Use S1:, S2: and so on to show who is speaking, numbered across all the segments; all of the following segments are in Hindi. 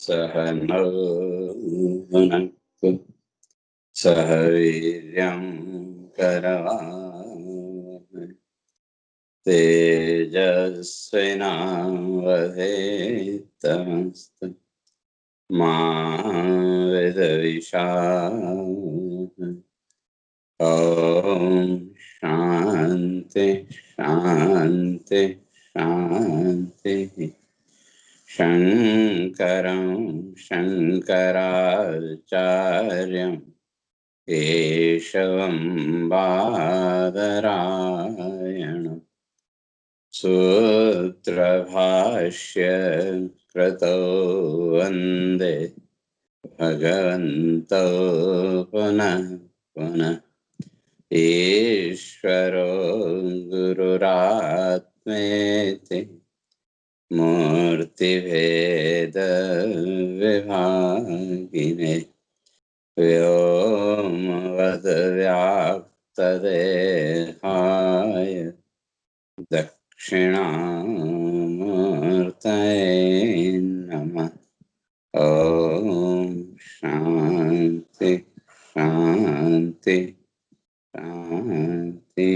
S1: सह नौ भुनक्तु सह वीर्यं करवावहै तेजस्विनावधीतमस्तु मा विद्विषावहै। ओम शांति शांति शांति। शंकरं शंकराचार्यं केशवं बादरायणं सूत्रभाष्य कृतो वन्दे भगवन्तौ पुनः पुनः। ईश्वरो गुरुरात्मेति मूर्तिभेद विभागिने व्योमवद् व्याप्तदेहाय दक्षिणामूर्तये नमः। ओम शांति शांति शांति।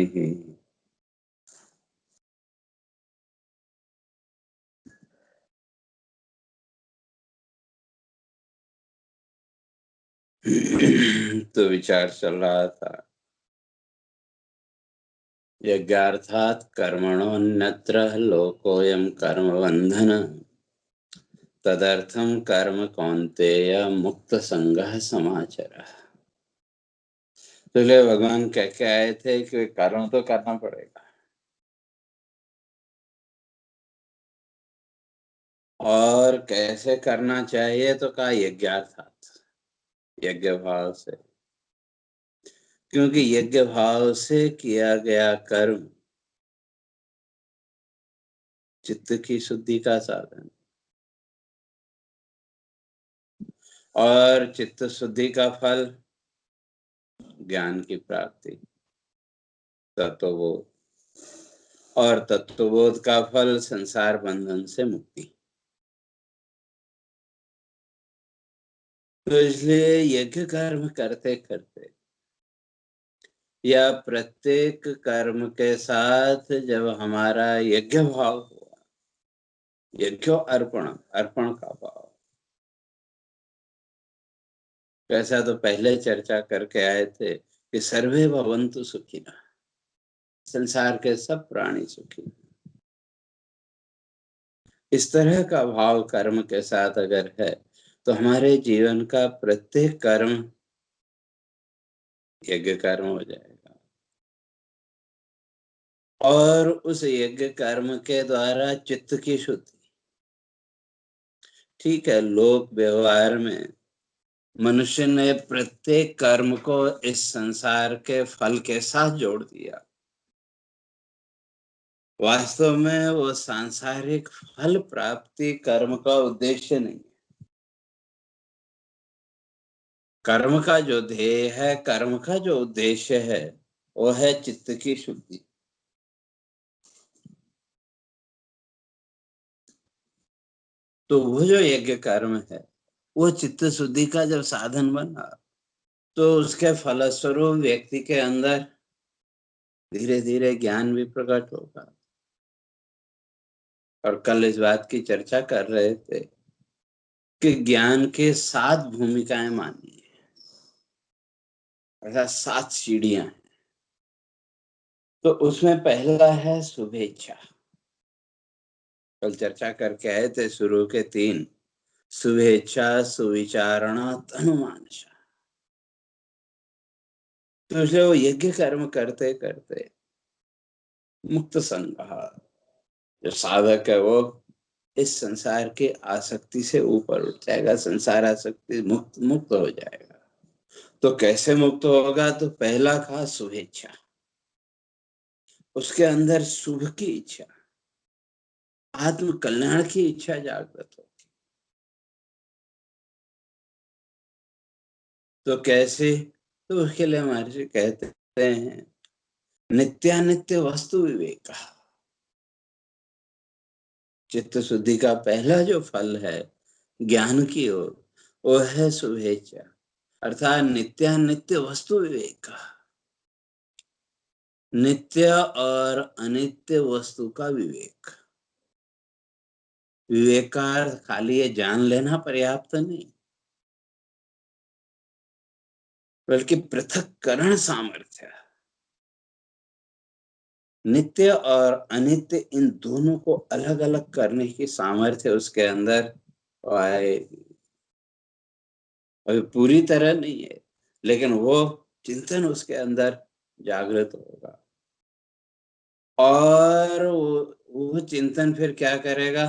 S1: तो विचार चल रहा था, यज्ञार्थात् कर्मणोऽन्यत्र लोकोऽयं कर्मबन्धन तदर्थं कर्म कौन्तेय मुक्त संगः समाचरः। तो इसलिए भगवान कह के आए थे कि कर्म तो करना पड़ेगा, और कैसे करना चाहिए तो कहा यज्ञार्थात्, यज्ञ भाव से, क्योंकि यज्ञ भाव से किया गया कर्म चित्त की शुद्धि का साधन, और चित्त शुद्धि का फल ज्ञान की प्राप्ति, तत्वबोध, और तत्वबोध का फल संसार बंधन से मुक्ति। तो इसलिए यज्ञ कर्म करते करते या प्रत्येक कर्म के साथ जब हमारा यज्ञ भाव हुआ, यज्ञ अर्पण, अर्पण का भाव, कैसा तो पहले चर्चा करके आए थे कि सर्वे भवन्तु सुखिनः, संसार के सब प्राणी सुखी। इस तरह का भाव कर्म के साथ अगर है तो हमारे जीवन का प्रत्येक कर्म यज्ञ कर्म हो जाएगा, और उस यज्ञ कर्म के द्वारा चित्त की शुद्धि। ठीक है, लोक व्यवहार में मनुष्य ने प्रत्येक कर्म को इस संसार के फल के साथ जोड़ दिया। वास्तव में वो सांसारिक फल प्राप्ति कर्म का उद्देश्य नहीं। कर्म का जो ध्येय है, कर्म का जो उद्देश्य है, वो है चित्त की शुद्धि। तो वो जो यज्ञ कर्म है, वो चित्त शुद्धि का जब साधन बना, तो उसके फलस्वरूप व्यक्ति के अंदर धीरे धीरे ज्ञान भी प्रकट होगा। और कल इस बात की चर्चा कर रहे थे कि ज्ञान के 7 भूमिकाएं मानी है, अर्थात 7 सीढ़ियां हैं। तो उसमें पहला है शुभेच्छा। कल चर्चा करके आए थे शुरू के 3, शुभेच्छा, सुविचारणा, तनुमानशा। तो इसलिए वो यज्ञ कर्म करते करते मुक्त संग, जो साधक है वो इस संसार के आसक्ति से ऊपर उठ जाएगा, संसार आसक्ति मुक्त मुक्त हो जाएगा। तो कैसे मुक्त होगा? तो पहला कहा शुभेच्छा, उसके अंदर शुभ की इच्छा, आत्म कल्याण की इच्छा जागृत होगी। तो कैसे? तो उसके लिए महर्षि कहते हैं नित्यानित्य वस्तु विवेक। चित्त शुद्धि का पहला जो फल है ज्ञान की ओर, वो है शुभेच्छा, अर्थात नित्यानित्य वस्तु विवेक, नित्य और अनित्य वस्तु का विवेक। विवेकार खाली ये जान लेना पर्याप्त नहीं, बल्कि पृथक्करण सामर्थ्य, नित्य और अनित्य इन दोनों को अलग अलग करने की सामर्थ्य उसके अंदर आए। अभी पूरी तरह नहीं है, लेकिन वो चिंतन उसके अंदर जागृत होगा, और वो चिंतन फिर क्या करेगा,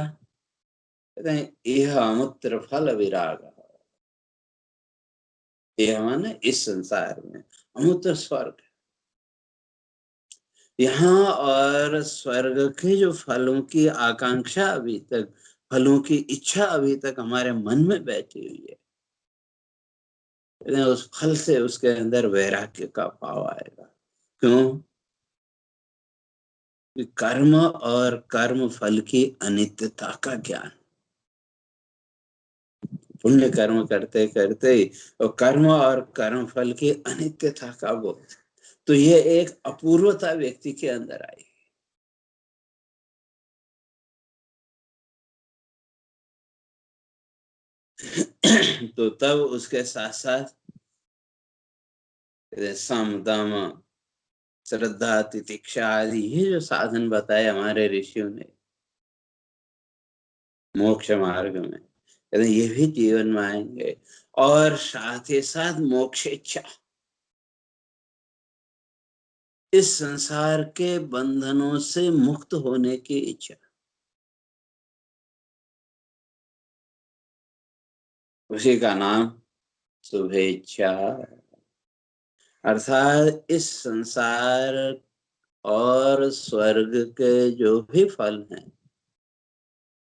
S1: कहते हैं यह अमूत्र फल विराग। यह माने इस संसार में, अमूत्र स्वर्ग यहाँ, और स्वर्ग के जो फलों की आकांक्षा अभी तक, फलों की इच्छा अभी तक हमारे मन में बैठी हुई है, उस फल से उसके अंदर वैराग्य का भाव आएगा। क्यों? कि कर्म और कर्म फल की अनित्यता का ज्ञान, पुण्य कर्म करते करते और कर्म और कर्म फल की अनित्यता का बोध, तो ये एक अपूर्वता व्यक्ति के अंदर आई। तो तब उसके साथ साथ सम दम श्रद्धा तितिक्षा आदि ये जो साधन बताए हमारे ऋषियों ने मोक्ष मार्ग में, ये भी जीवन में आएंगे। और साथ ही साथ मोक्ष इच्छा, इस संसार के बंधनों से मुक्त होने की इच्छा, उसी का नाम शुभेच्छा। अर्थात इस संसार और स्वर्ग के जो भी फल हैं,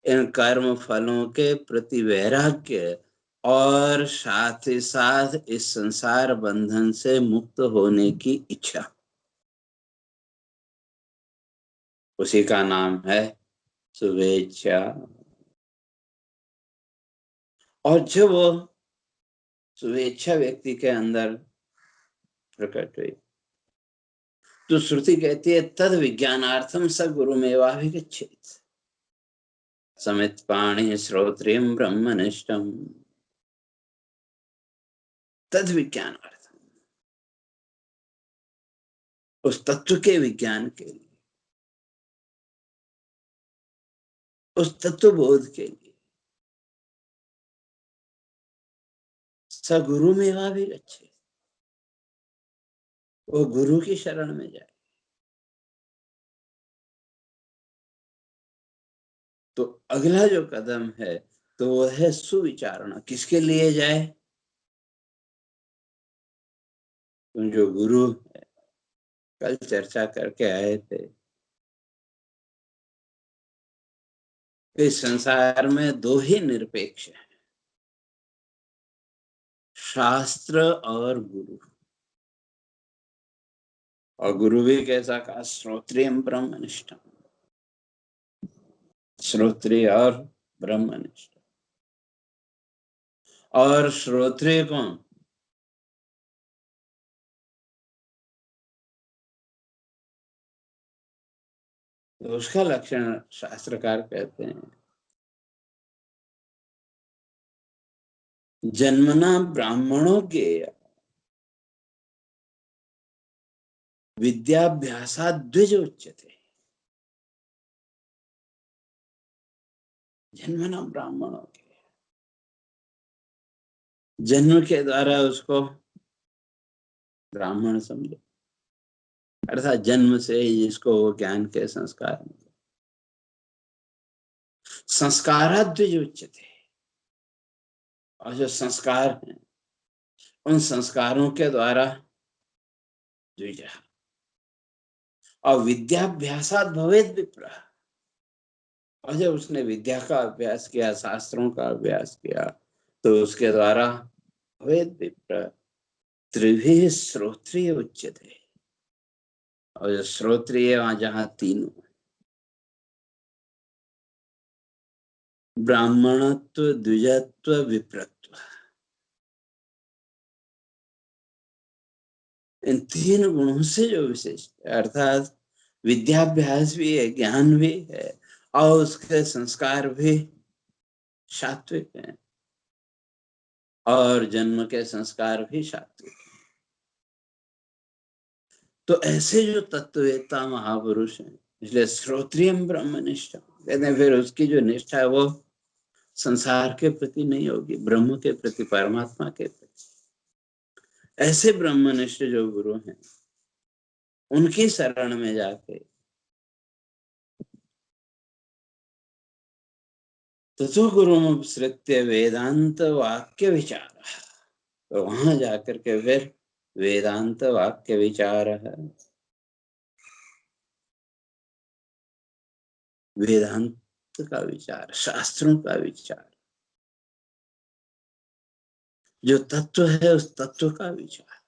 S1: इन कर्म फलों के प्रति वैराग्य, और साथ ही साथ इस संसार बंधन से मुक्त होने की इच्छा, उसी का नाम है शुभेच्छा। और जब वो शुभेच्छा व्यक्ति के अंदर प्रकट हुई, तो श्रुति कहती है तद विज्ञानार्थम स गुरुमेवाभिगच्छेत् समित पाणि श्रोत्रियम ब्रह्मनिष्ठम। तद विज्ञानार्थम, उस तत्व के विज्ञान के लिए, उस तत्व बोध के लिए, स गुरुमेवाभिगच्छेत्, वो गुरु की शरण में जाए। तो अगला जो कदम है, तो वो है सुविचारणा। किसके लिए जाए? तुम जो गुरु है, कल चर्चा करके आए थे, इस संसार में दो ही निरपेक्ष है, शास्त्र और गुरु। और गुरु भी कैसा कहा? श्रोत्रियम ब्रह्मनिष्ठम, श्रोत्रिय और ब्रह्मनिष्ठ। और श्रोत्रिय कौन? तो उसका लक्षण शास्त्रकार कहते हैं, जन्मना ब्राह्मणों के विद्याभ्यासात् द्विज उच्यते। जन्मना ब्राह्मणों के, जन्म के द्वारा उसको ब्राह्मण समझो, अर्थात जन्म से ही जिसको वो ज्ञान के संस्कार मिले। संस्कारात् द्विज उच्यते, और जो संस्कार हैं, उन संस्कारों के द्वारा द्विज। और विद्याभ्यासात् भवेद विप्र, और जब उसने विद्या का अभ्यास किया, शास्त्रों का अभ्यास किया, तो उसके द्वारा भवेद विप्र त्रिभिः श्रोत्रिय उच्यते। और जो श्रोत्रिय, वहां जहां तीनों, ब्राह्मणत्व, द्विजत्व, विप्रत्व, इन तीन गुणों से जो विशेष, अर्थात विद्याभ्यास भी है, ज्ञान भी है, और उसके संस्कार भी सात्विक हैं, और जन्म के संस्कार भी सात्विक। तो ऐसे जो तत्ववेत्ता महापुरुष हैं, इसलिए श्रोत्रियम ब्रह्मनिष्ठ कहते हैं, फिर उसकी जो निष्ठा है वो संसार के प्रति नहीं होगी, ब्रह्म के प्रति, परमात्मा के प्रति। ऐसे ब्रह्मनिष्ठ जो गुरु हैं, उनकी शरण में जाके ततो गुरु श्रुत्य वेदांत वाक्य विचार, तो वहां जाकर के फिर वेदांत वाक्य विचार है, वेदांत का विचार, शास्त्रों का विचार, जो तत्व है उस तत्व का विचार।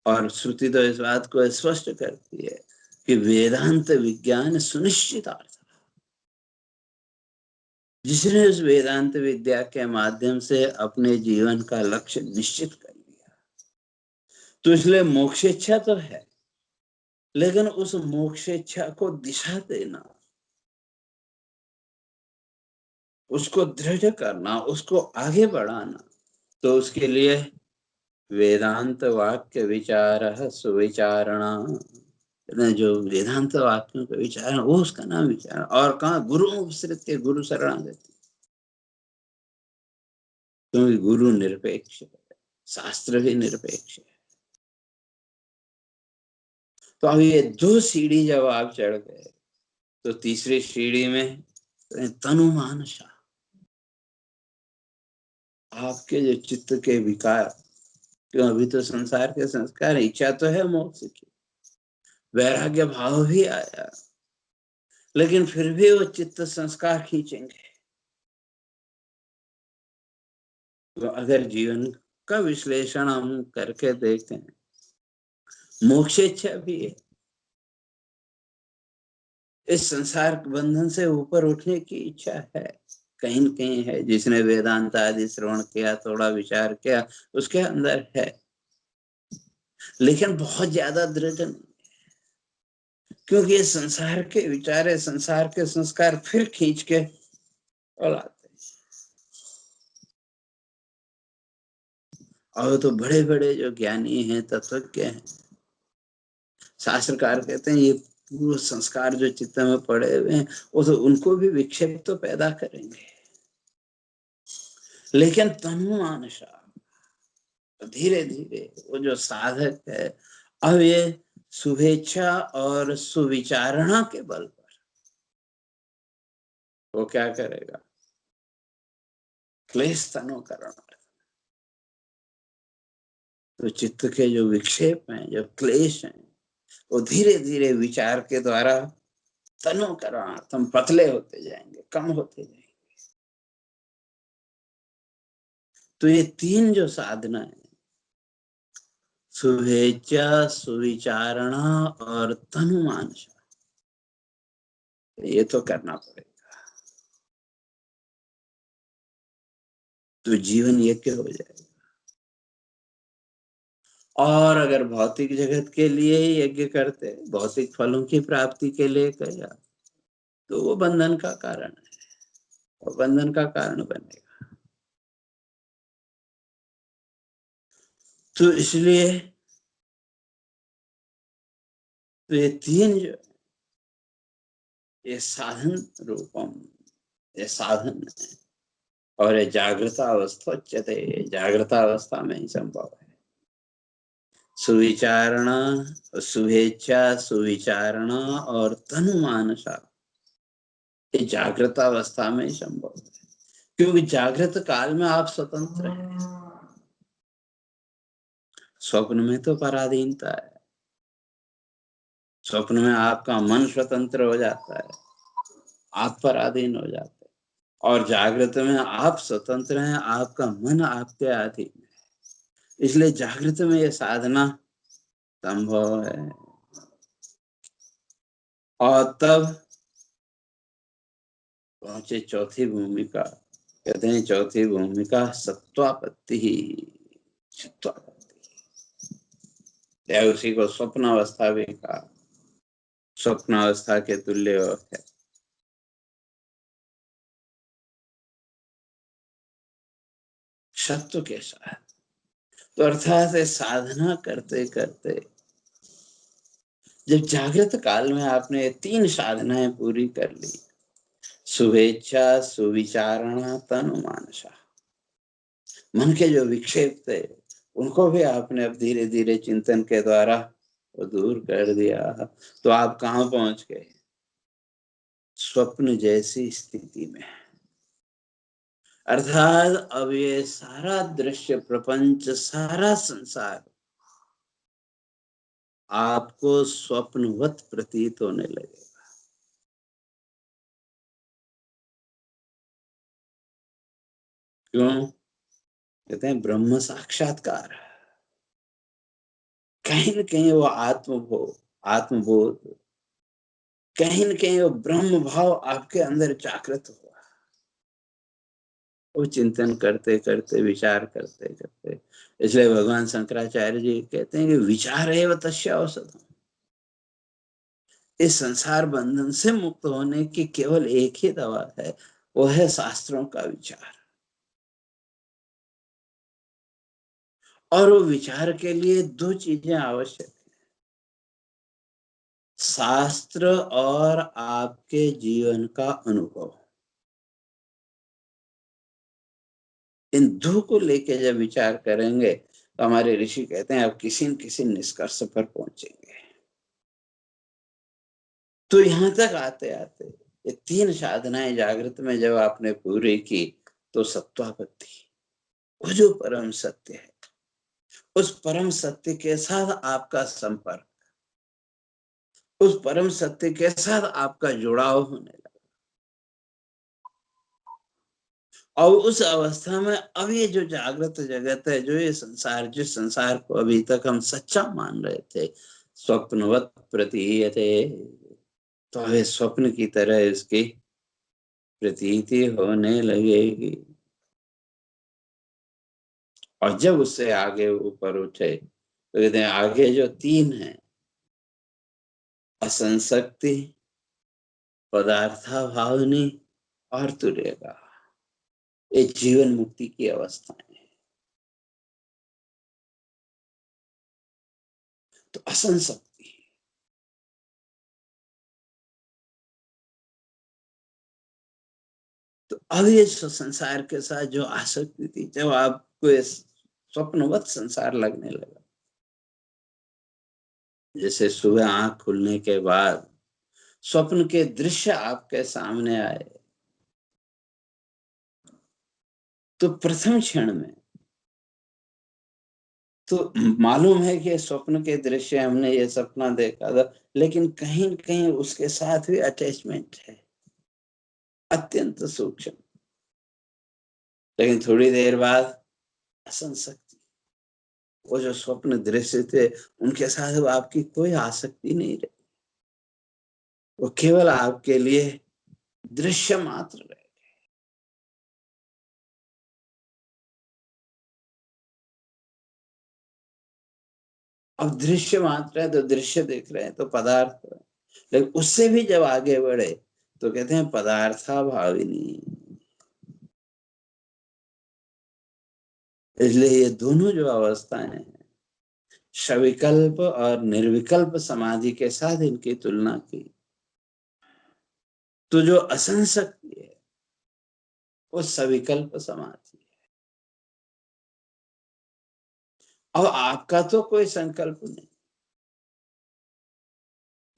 S1: और श्रुति तो इस बात को स्पष्ट करती है कि वेदांत विज्ञान सुनिश्चितार्थ, जिसने उस वेदांत विद्या के माध्यम से अपने जीवन का लक्ष्य निश्चित कर लिया, तो इसलिए मोक्षेच्छा तो है, लेकिन उस मोक्षेच्छा को दिशा देना, उसको दृढ़ करना, उसको आगे बढ़ाना, तो उसके लिए वेदांत वाक्य विचार सुविचारणा, जो वेदांत वाक्यों का विचार वो उसका नाम विचार। और कहाँ गुरु उपसृत के, गुरु शरणागति, क्योंकि गुरु निरपेक्ष है, शास्त्र भी निरपेक्ष है। तो अब ये दो सीढ़ी जब आप चढ़ गए, तो तीसरी सीढ़ी में तनु मानसा, आपके जो चित्त के विकार, क्यों अभी तो संसार के संस्कार, इच्छा तो है मोक्ष की, वैराग्य भाव भी आया, लेकिन फिर भी वो चित्त संस्कार खींचेंगे। तो अगर जीवन का विश्लेषण हम करके देखते हैं, मोक्षेच्छा भी है, इस संसार बंधन से ऊपर उठने की इच्छा है, कहीं न कहीं है, जिसने वेदांत आदि श्रवण किया, थोड़ा विचार किया, उसके अंदर है, लेकिन बहुत ज्यादा दृढ़ नहीं, क्योंकि ये संसार के विचार है, संसार के संस्कार फिर खींच के लाते हैं। और तो बड़े बड़े जो ज्ञानी हैं, तत्वज्ञ हैं, शास्त्रकार कहते हैं ये पूर्व संस्कार जो चित्त में पड़े हुए हैं, वो तो उनको भी विक्षेप तो पैदा करेंगे, लेकिन तनु मानसा, धीरे धीरे वो जो साधक है, अब ये शुभेच्छा और सुविचारणा के बल पर वो क्या करेगा, क्लेश तनु करण, तो चित्त के जो विक्षेप हैं, जो क्लेश हैं, वो धीरे धीरे विचार के द्वारा तनु करणार्थम पतले होते जाएंगे, कम होते जाएंगे। तो ये तीन जो साधना है, शुभेच्छा, सुविचारणा और तनुमानसा, ये तो करना पड़ेगा, तो जीवन यज्ञ हो जाएगा। और अगर भौतिक जगत के लिए यज्ञ करते, भौतिक फलों की प्राप्ति के लिए किया, तो वो बंधन का कारण है, वो बंधन का कारण बनेगा। तो इसलिए तो ये तीन जो, ये साधन रूपम, ये साधन है, और ये जागृत अवस्था उच्यते, जागृत अवस्था में ही संभव है। सुविचारणा, शुभेच्छा, सुविचारणा और तनुमानसा, ये जागृत अवस्था में ही संभव है, क्योंकि जागृत काल में आप स्वतंत्र हैं, स्वप्न में तो पराधीनता है, स्वप्न में आपका मन स्वतंत्र हो जाता है, आप पराधीन हो जाते हैं, और जागृत में आप स्वतंत्र हैं, आपका मन आपके अधीन है। इसलिए जागृत में ये साधना संभव है। और तब पहुंचे चौथी भूमिका, कहते हैं चौथी भूमिका सत्वापत्ति ही। सत्वापत्ति या उसी को स्वप्नावस्था भी कहा, स्वप्नावस्था के तुल्य है। सत्व के साथ, तो अर्थात साधना करते करते जब जागृत काल में आपने 3 साधनाएं पूरी कर ली, शुभेच्छा, सुविचारणा, तनु मानसा, मन के जो विक्षेप थे उनको भी आपने अब धीरे धीरे चिंतन के द्वारा वो दूर कर दिया, तो आप कहाँ पहुंच गए? स्वप्न जैसी स्थिति में। अर्थात अब ये सारा दृश्य प्रपंच, सारा संसार आपको स्वप्नवत प्रतीत होने लगेगा। क्यों? कहते हैं ब्रह्म साक्षात्कार। कहीं न कहीं वो आत्मबोध, कहीं न कहीं वो ब्रह्म भाव आपके अंदर जागृत हुआ। वो चिंतन करते करते, विचार करते करते, इसलिए भगवान शंकराचार्य जी कहते हैं कि विचार एव तस्य औषधम्। इस संसार बंधन से मुक्त होने की केवल एक ही दवा है, वो है शास्त्रों का विचार। और वो विचार के लिए 2 चीजें आवश्यक है, शास्त्र और आपके जीवन का अनुभव। इन 2 को लेके जब विचार करेंगे तो हमारे ऋषि कहते हैं आप किसी न किसी निष्कर्ष पर पहुंचेंगे। तो यहाँ तक आते आते ये 3 साधनाएं जागृत में जब आपने पूरी की, तो सत्वापत्ति, वो जो परम सत्य है, उस परम सत्य के साथ आपका संपर्क, उस परम सत्य के साथ आपका जुड़ाव होने लगा। और उस अवस्था में अब ये जो जागृत जगत है, जो ये संसार, जिस संसार को अभी तक हम सच्चा मान रहे थे, स्वप्नवत प्रतीयते, तो अब स्वप्न की तरह इसकी प्रतीति होने लगेगी। और जब उससे आगे ऊपर उठे तो कहते हैं आगे जो 3 है, असंशक्ति, पदार्था भावनी और तुर्यगा, ये जीवन मुक्ति की अवस्थाएं हैं। तो असंशक्ति, तो अब ये संसार के साथ जो आसक्ति थी, जब आपको स्वप्नवत संसार लगने लगा, जैसे सुबह आंख खुलने के बाद स्वप्न के दृश्य आपके सामने आए, तो प्रथम क्षण में तो मालूम है कि स्वप्न के दृश्य हमने ये सपना देखा था, लेकिन कहीं कहीं उसके साथ भी अटैचमेंट है, अत्यंत सूक्ष्म। लेकिन थोड़ी देर बाद असंशक्ति, वो जो स्वप्न दृश्य थे उनके साथ वो आपकी कोई आसक्ति नहीं रही, वो केवल आपके लिए दृश्य मात्र रहे। अब दृश्य मात्र है तो दृश्य देख रहे हैं तो पदार्थ है। लेकिन उससे भी जब आगे बढ़े तो कहते हैं पदार्था भाविनी। इसलिए ये दोनों जो अवस्थाएं हैं, सविकल्प और निर्विकल्प समाधि के साथ इनकी तुलना की, तो जो असंशक्ति है वो सविकल्प समाधि है। अब आपका तो कोई संकल्प नहीं,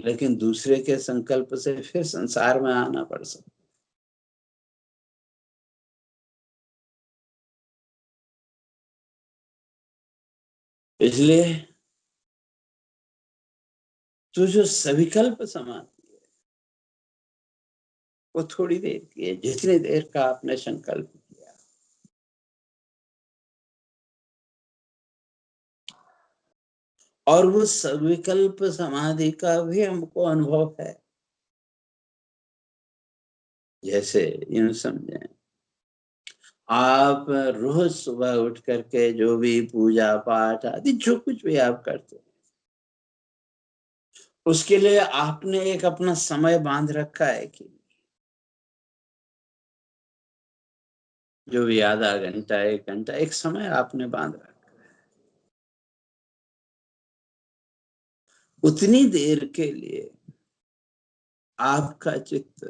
S1: लेकिन दूसरे के संकल्प से फिर संसार में आना पड़ सकता। इसलिए तो जो सविकल्प समाधि है वो थोड़ी देर की है, जितनी देर का आपने संकल्प किया। और वो सविकल्प समाधि का भी हमको अनुभव है। जैसे यूं समझें, आप रोज सुबह उठ करके जो भी पूजा पाठ आदि जो कुछ भी आप करते हैं, उसके लिए आपने एक अपना समय बांध रखा है कि जो भी आधा घंटा 1 घंटा एक समय आपने बांध रखा, उतनी देर के लिए आपका चित्त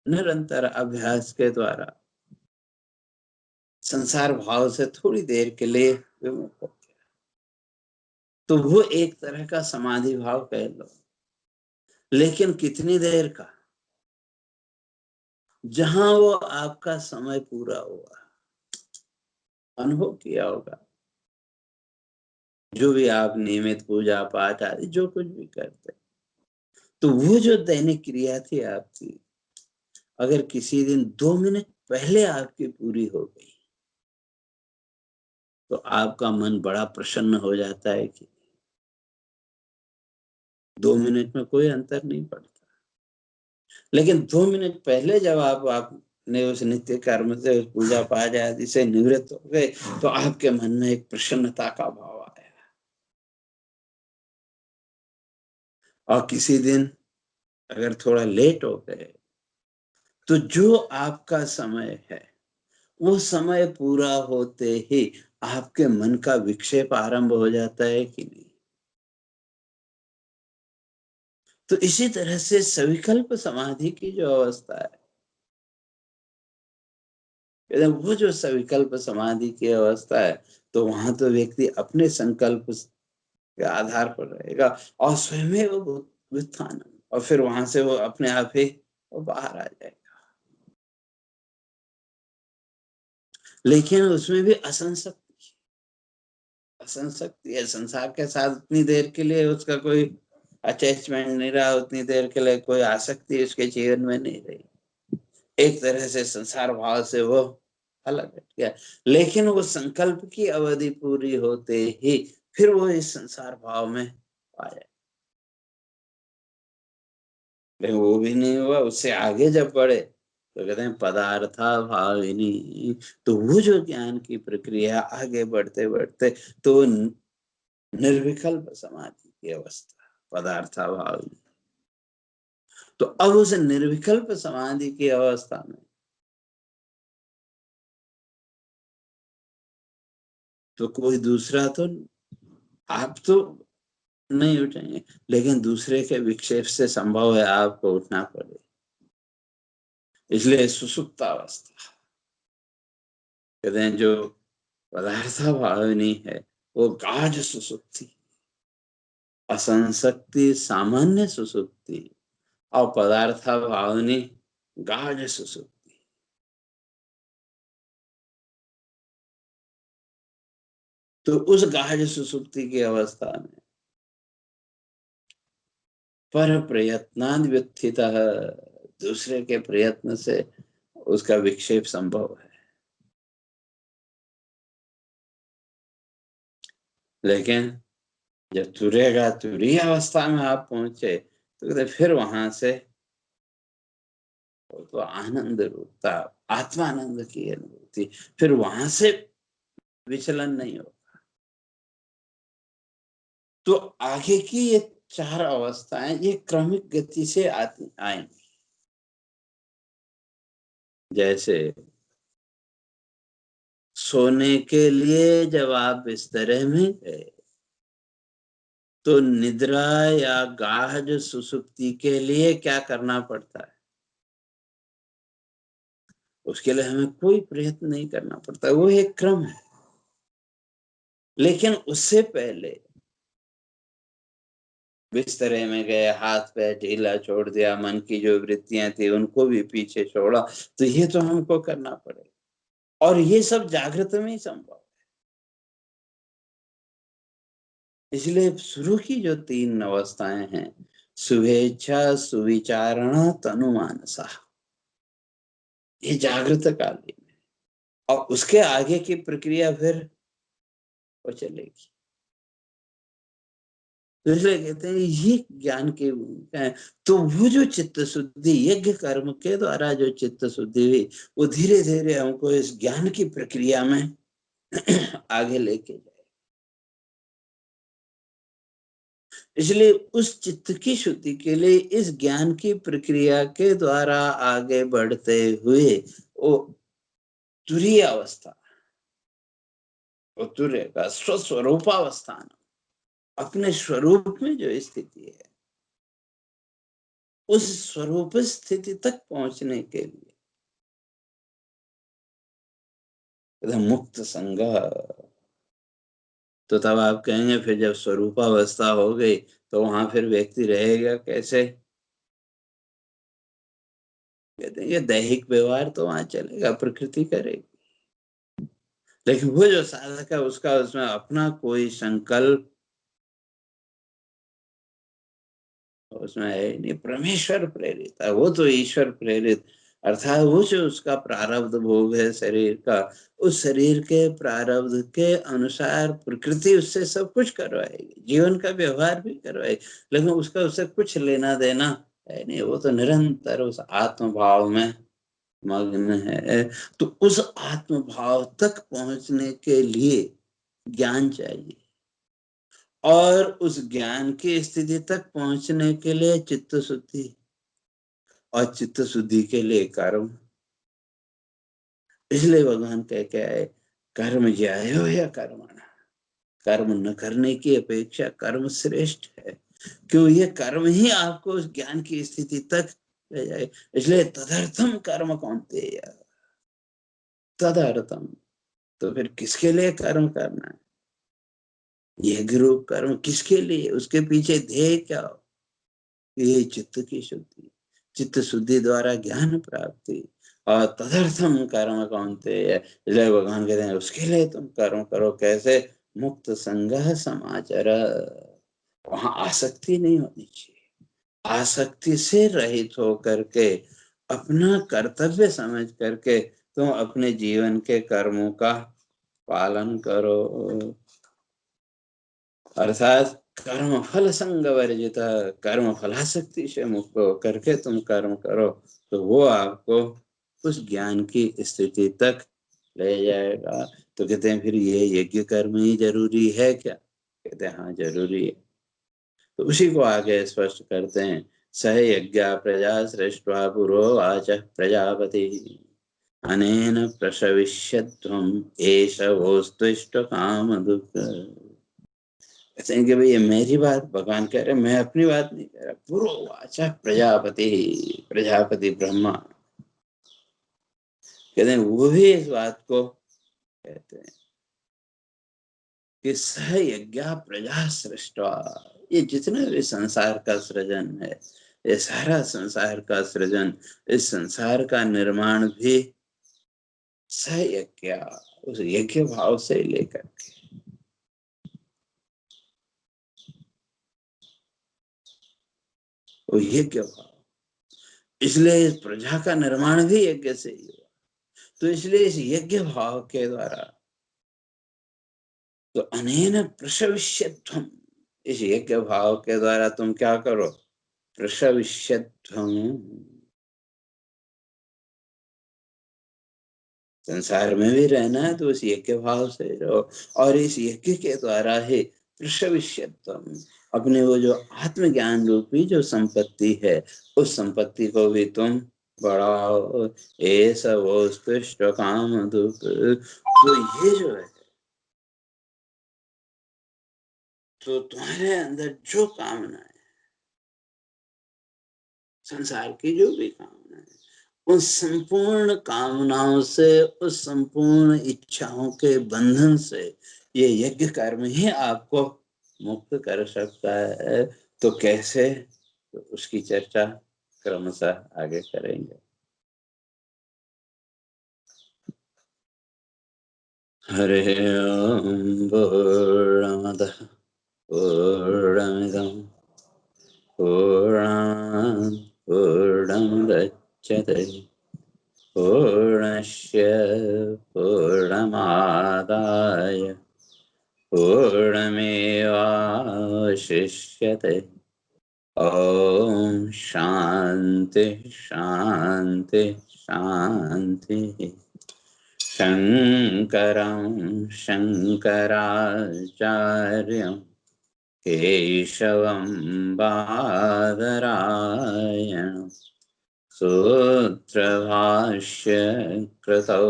S1: निरंतर अभ्यास के द्वारा संसार भाव से थोड़ी देर के लिए विमुख हो गया, तो वो एक तरह का समाधि भाव कह लो। लेकिन कितनी देर का? जहां वो आपका समय पूरा हुआ, अनुभव किया होगा, जो भी आप नियमित पूजा पाठ आदि जो कुछ भी करते, तो वो जो दैनिक क्रिया थी आपकी, अगर किसी दिन 2 मिनट पहले आपकी पूरी हो गई, तो आपका मन बड़ा प्रसन्न हो जाता है कि 2 मिनट में कोई अंतर नहीं पड़ता। लेकिन 2 मिनट पहले जब आपने उस नित्य कर्म से, उस पूजा पाठ आदि से निवृत्त हो गए, तो आपके मन में एक प्रसन्नता का भाव आया। और किसी दिन अगर थोड़ा लेट हो गए, तो जो आपका समय है, वो समय पूरा होते ही आपके मन का विक्षेप आरंभ हो जाता है कि नहीं? तो इसी तरह से सविकल्प समाधि की जो अवस्था है, वो जो सविकल्प समाधि की अवस्था है, तो वहां तो व्यक्ति अपने संकल्प के आधार पर रहेगा और स्वयं वो व्युत्थान, और फिर वहां से वो अपने आप ही वो बाहर आ जाएगा। लेकिन उसमें भी असंशक्ति है, संसार के साथ उतनी देर के लिए उसका कोई अटैचमेंट नहीं रहा, उतनी देर के लिए कोई आसक्ति उसके जीवन में नहीं रही, एक तरह से संसार भाव से वो अलग हट गया। लेकिन वो संकल्प की अवधि पूरी होते ही फिर वो इस संसार भाव में आ जाए। लेकिन वो भी नहीं हुआ, उससे आगे जब बढ़े तो कहते हैं पदार्था भाविनी। तो वो जो ज्ञान की प्रक्रिया आगे बढ़ते बढ़ते, तो निर्विकल्प समाधि की अवस्था, पदार्था भाविनी। तो अब उस निर्विकल्प समाधि की अवस्था में तो कोई दूसरा तो, आप तो नहीं उठेंगे, लेकिन दूसरे के विक्षेप से संभव है आपको उठना पड़े। इसलिए सुसुप्तावस्था कहते हैं, जो पदार्थ भावनी है, वो गाढ़ सुसुप्ति, असंशक्ति सामान्य सुसुप्ति, और पदार्थ भावनी गाढ़ सुसुप्ति। तो उस गाढ़ सुसुप्ति की अवस्था में पर प्रयत्नान्व्युत्थित, दूसरे के प्रयत्न से उसका विक्षेप संभव है। लेकिन जब तुरेगा तुरीय अवस्था में आप पहुंचे, तो कहते फिर वहां से तो आनंद रूपता, आत्मानंद की अनुभूति, फिर वहां से विचलन नहीं हो। तो आगे की ये 4 अवस्थाएं ये क्रमिक गति से आती आएंगी। जैसे सोने के लिए जब आप बिस्तर में गए, तो निद्रा या गाढ़ सुसुप्ति के लिए क्या करना पड़ता है? उसके लिए हमें कोई प्रयत्न नहीं करना पड़ता, वो एक क्रम है। लेकिन उससे पहले बिस्तरे में गए, हाथ पैर ढीला छोड़ दिया, मन की जो वृत्तियां थी उनको भी पीछे छोड़ा, तो ये तो हमको करना पड़ेगा। और ये सब जागृत में ही संभव। इसलिए शुरू की जो 3 अवस्थाएं हैं, शुभेच्छा, सुविचारणा, तनुमानसा, ये जागृत कालीन है। और उसके आगे की प्रक्रिया फिर वो चलेगी। तो इसलिए कहते हैं ये ज्ञान की भूमिका है। तो वो जो चित्त शुद्धि यज्ञ कर्म के द्वारा जो चित्त शुद्धि हुई, वो धीरे धीरे हमको इस ज्ञान की प्रक्रिया में आगे लेके जाए। इसलिए उस चित्त की शुद्धि के लिए इस ज्ञान की प्रक्रिया के द्वारा आगे बढ़ते हुए वो तुरीय अवस्था, वो तुर्य का स्वस्वरूपावस्थान, अपने स्वरूप में जो स्थिति है, उस स्वरूप स्थिति तक पहुंचने के लिए मुक्त संग। तो तब आप कहेंगे फिर जब स्वरूपावस्था हो गई तो वहां फिर व्यक्ति रहेगा कैसे? कहते हैं ये दैहिक व्यवहार तो वहां चलेगा, प्रकृति करेगी, लेकिन वो जो साधक है उसका उसमें अपना कोई संकल्प उसमें है नहीं, परमेश्वर प्रेरित है, वो तो ईश्वर प्रेरित, अर्थात वो जो उसका प्रारब्ध भोग है शरीर का, उस शरीर के प्रारब्ध के अनुसार प्रकृति उससे सब कुछ करवाएगी, जीवन का व्यवहार भी करवाएगी, लेकिन उसका उससे कुछ लेना देना है नहीं, वो तो निरंतर उस आत्म भाव में मग्न है। तो उस आत्म भाव तक पहुंचने के लिए ज्ञान चाहिए, और उस ज्ञान की स्थिति तक पहुंचने के लिए चित्त शुद्धि, और चित्त शुद्धि के लिए कर्म। इसलिए भगवान कह के आए कर्म ज्यायो या कर्मण, कर्म न करने की अपेक्षा कर्म श्रेष्ठ है, क्यों ये कर्म ही आपको उस ज्ञान की स्थिति तक ले जाए। इसलिए तदर्थम कर्म कौनते, तदर्थम, तो फिर किसके लिए कर्म करना है? यह गुरु कर्म किसके लिए, उसके पीछे ध्येय क्या हो? ये चित्त की शुद्धि, चित्त शुद्धि द्वारा ज्ञान प्राप्ति, और तदर्थम कर्म कौनते, इसलिए भगवान कहते हैं उसके लिए तुम कर्म करो। कैसे? मुक्त संगः समाचर, वहां आसक्ति नहीं होनी चाहिए, आसक्ति से रहित होकर के अपना कर्तव्य समझ करके तुम अपने जीवन के कर्मों का पालन करो, अर्थात कर्म फल संग वर्जित, कर्म फलासक्ति से मुक्त होकर के तुम कर्म करो, तो वो आपको उस ज्ञान की स्थिति तक ले जाएगा। तो कहते हैं फिर ये यज्ञ कर्म ही जरूरी है क्या? कहते हैं हाँ जरूरी है। तो उसी को आगे स्पष्ट करते हैं, सह यज्ञ प्रजा सृष्ट्वा पुरोवाच प्रजापति अनेन प्रसविष्यध्वम् एष वोस्त्विष्ट काम दुःख। कहते हैं कि भाई ये मेरी बात भगवान कह रहे, मैं अपनी बात नहीं कह रहा, पुरोवाच प्रजापति, प्रजापति ब्रह्मा कहते हैं, वो भी इस बात को कहते हैं कि सह यज्ञ प्रजा सृष्टा, ये जितना भी संसार का सृजन है, ये सारा संसार का सृजन, इस संसार का निर्माण भी सह यज्ञ, उस यज्ञ भाव से लेकर के, वो यज्ञ भाव, इसलिए इस प्रजा का निर्माण भी यज्ञ से ही हुआ। तो इसलिए इस यज्ञ भाव के द्वारा तो अनेन प्रसविष्यध्वम्, इस यज्ञ भाव के द्वारा तुम क्या करो? प्रसविष्यध्वम्, संसार में भी रहना है तो उस यज्ञ भाव से रहो, और इस यज्ञ के द्वारा ही प्रसविष्यध्वम्, अपने वो जो आत्मज्ञान रूपी जो संपत्ति है, उस संपत्ति को भी तुम बढ़ाओ। एष वोस्त्विष्ट काम दुःख, तो ये जो है, तो तुम्हारे अंदर जो कामना है, संसार की जो भी कामना है, उन संपूर्ण कामनाओं से, उस संपूर्ण इच्छाओं के बंधन से ये यज्ञ कर्म ही आपको मुक्त कर सकता है। तो कैसे? तो उसकी चर्चा क्रमशः आगे करेंगे। हरे ओम पूर्णमदः पूर्णमिदं पूर्णात् पूर्णमुदच्यते पूर्णस्य पूर्णमादाय पूर्णमेवावशिष्यते। ओम शांति शांति शांति। शंकरं शंकराचार्यं केशवं बादरायणं सूत्रभाष्य कृतौ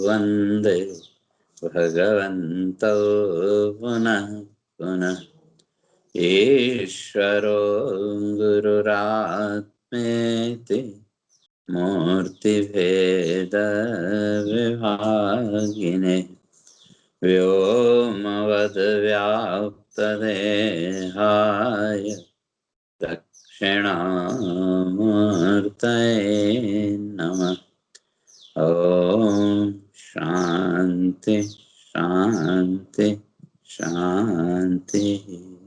S1: वन्दे भगवन्तौ पुनः पुनः। ईश्वरो गुरुरात्मेति मूर्तिभेदविभागिने व्योमवद्व्याप्तदेहाय दक्षिणामूर्तये नमः। ॐ शान्ति शान्ति शान्तिः।